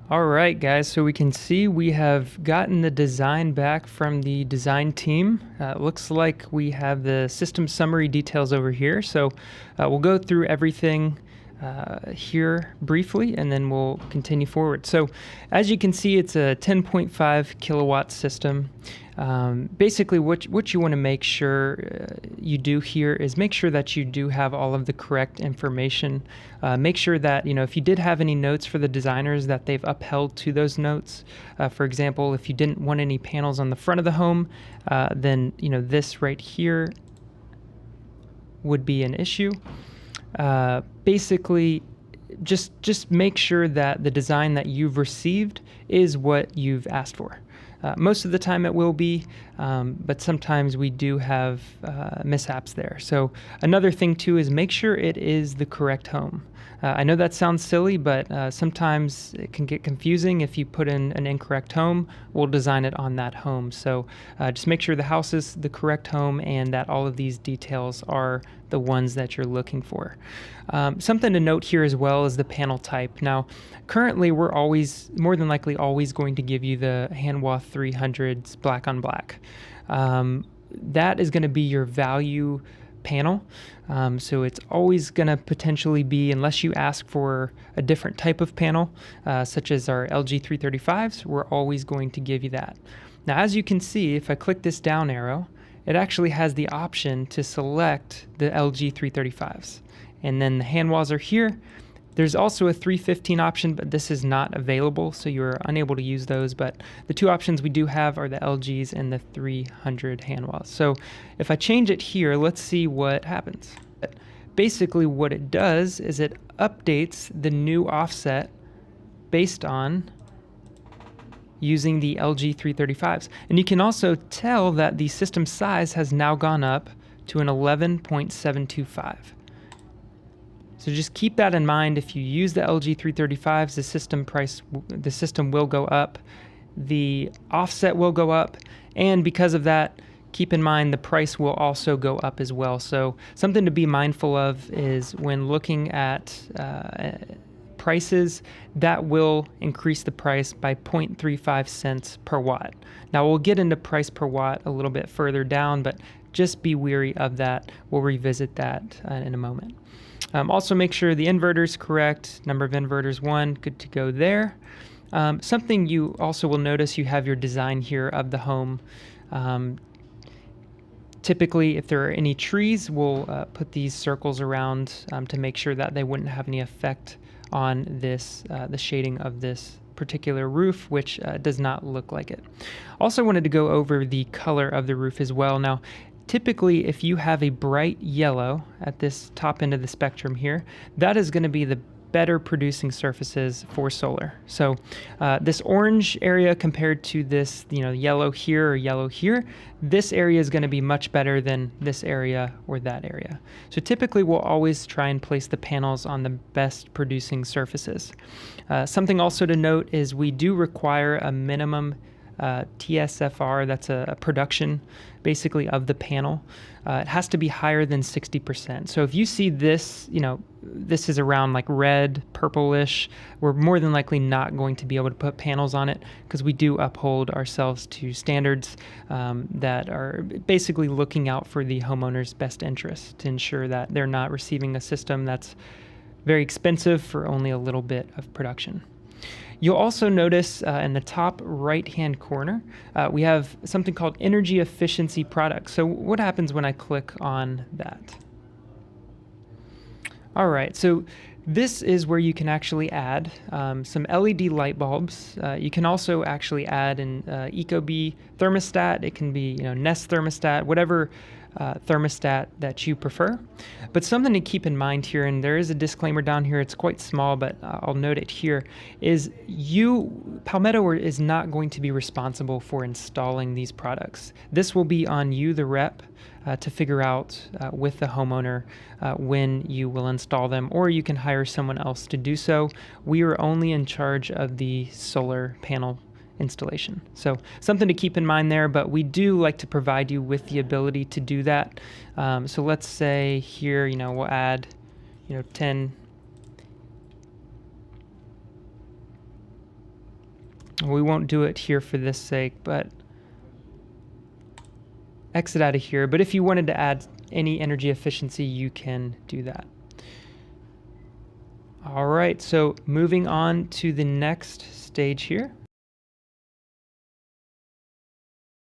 All right, guys, so we can see we have gotten the design back from the design team. Looks like we have the system summary details over here. So we'll go through everything here briefly, and then we'll continue forward. So as you can see, it's a 10.5 kilowatt system. Basically, what you want to make sure you do here is make sure that you do have all of the correct information. Make sure that, if you did have any notes for the designers, that they've upheld to those notes. For example, if you didn't want any panels on the front of the home, then this right here would be an issue. Basically, just make sure that the design that you've received is what you've asked for. Most of the time it will be, but sometimes we do have mishaps there. So another thing too is make sure it is the correct home. I know that sounds silly, but sometimes it can get confusing. If you put in an incorrect home, we'll design it on that home. So just make sure the house is the correct home and that all of these details are the ones that you're looking for. Something to note here as well is the panel type. Now, currently we're more than likely always going to give you the Hanwha 300s black on black. That is going to be your value panel. So it's always going to potentially be, unless you ask for a different type of panel, such as our LG 335s, we're always going to give you that. Now, as you can see, if I click this down arrow, it actually has the option to select the LG 335s. And then the Hanwhas are here. There's also a 315 option, but this is not available, so you're unable to use those. But the two options we do have are the LGs and the 300 Hanwhas. So if I change it here, let's see what happens. Basically what it does is it updates the new offset based on using the LG 335s. And you can also tell that the system size has now gone up to an 11.725. So just keep that in mind. If you use the LG 335s, the system will go up, the offset will go up, and because of that, keep in mind the price will also go up as well. So something to be mindful of is when looking at prices, that will increase the price by 0.35 cents per watt. Now we'll get into price per watt a little bit further down, but just be wary of that. We'll revisit that in a moment. Also make sure the inverter is correct. Number of inverters 1, good to go there. Something you also will notice, you have your design here of the home. Typically, if there are any trees, we'll put these circles around to make sure that they wouldn't have any effect on this, the shading of this particular roof, which does not look like it. Also wanted to go over the color of the roof as well. Now, typically, if you have a bright yellow at this top end of the spectrum here, that is going to be the better producing surfaces for solar. So this orange area compared to this, yellow here or yellow here, this area is going to be much better than this area or that area. So typically we'll always try and place the panels on the best producing surfaces. Something also to note is we do require a minimum TSFR, that's a production basically of the panel. It has to be higher than 60%. So if you see this, this is around like red, purplish, we're more than likely not going to be able to put panels on it because we do uphold ourselves to standards that are basically looking out for the homeowner's best interest to ensure that they're not receiving a system that's very expensive for only a little bit of production. You'll also notice in the top right-hand corner, we have something called energy efficiency products. So what happens when I click on that? All right, so this is where you can actually add some LED light bulbs. You can also actually add an Ecobee thermostat. It can be Nest thermostat, whatever thermostat that you prefer. But something to keep in mind here, and there is a disclaimer down here, it's quite small, but I'll note it here, is Palmetto is not going to be responsible for installing these products. This will be on you, the rep, to figure out with the homeowner when you will install them, or you can hire someone else to do so. We are only in charge of the solar panel installation. So something to keep in mind there, but we do like to provide you with the ability to do that. So let's say here, we'll add, 10 We won't do it here for this sake, but exit out of here. But if you wanted to add any energy efficiency, you can do that. All right, so moving on to the next stage here.